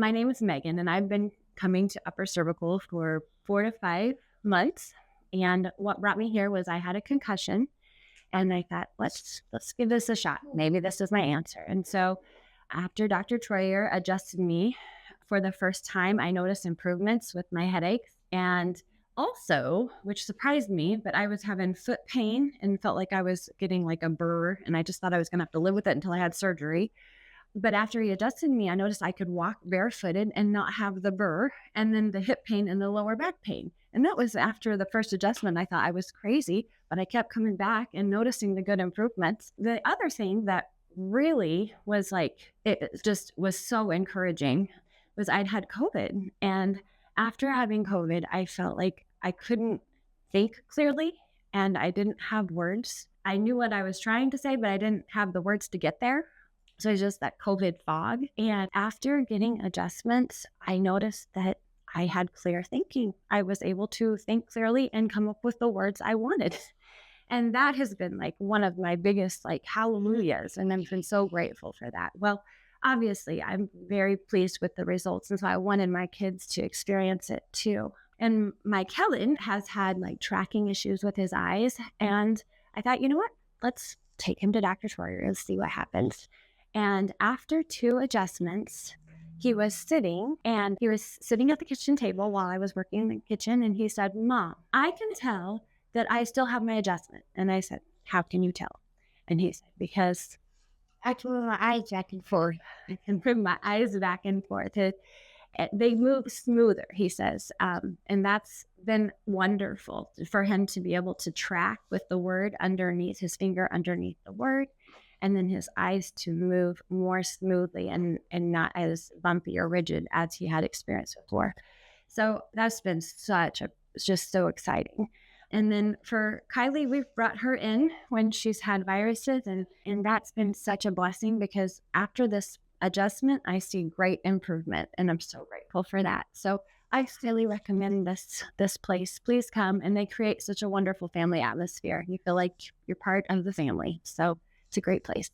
my name is Megan, and I've been coming to Upper Cervical for 4 to 5 months. And what brought me here was I had a concussion, and I thought, let's give this a shot. Maybe this is my answer. And so after Dr. Troyer adjusted me for the first time, I noticed improvements with my headaches. And also, which surprised me, but I was having foot pain and felt like I was getting like a burr. And I just thought I was going to have to live with it until I had surgery. But after he adjusted me, I noticed I could walk barefooted and not have the burr, and then the hip pain and the lower back pain. And that was after the first adjustment. I thought I was crazy, but I kept coming back and noticing the good improvements. The other thing that really was like, it just was so encouraging was I'd had COVID. And after having COVID, I felt like I couldn't think clearly and I didn't have words. I knew what I was trying to say, but I didn't have the words to get there. So it's just that COVID fog. And after getting adjustments, I noticed that I had clear thinking. I was able to think clearly and come up with the words I wanted. And that has been like one of my biggest like hallelujahs. And I've been so grateful for that. Well, obviously, I'm very pleased with the results. And so I wanted my kids to experience it too. And my Kellen has had like tracking issues with his eyes. And I thought, you know what? Let's take him to Dr. Troyer and see what happens. And after 2 adjustments, he was sitting at the kitchen table while I was working in the kitchen. And he said, Mom, I can tell that I still have my adjustment. And I said, how can you tell? And he said, because I can move my eyes back and forth. I can move my eyes back and forth. They move smoother, he says. And that's been wonderful for him to be able to track with the word underneath his finger, underneath the word. And then his eyes to move more smoothly and not as bumpy or rigid as he had experienced before. So that's been it's just so exciting. And then for Kylie, we've brought her in when she's had viruses, and that's been such a blessing because after this adjustment, I see great improvement, and I'm so grateful for that. So I highly recommend this place. Please come, and they create such a wonderful family atmosphere. You feel like you're part of the family. So it's a great place.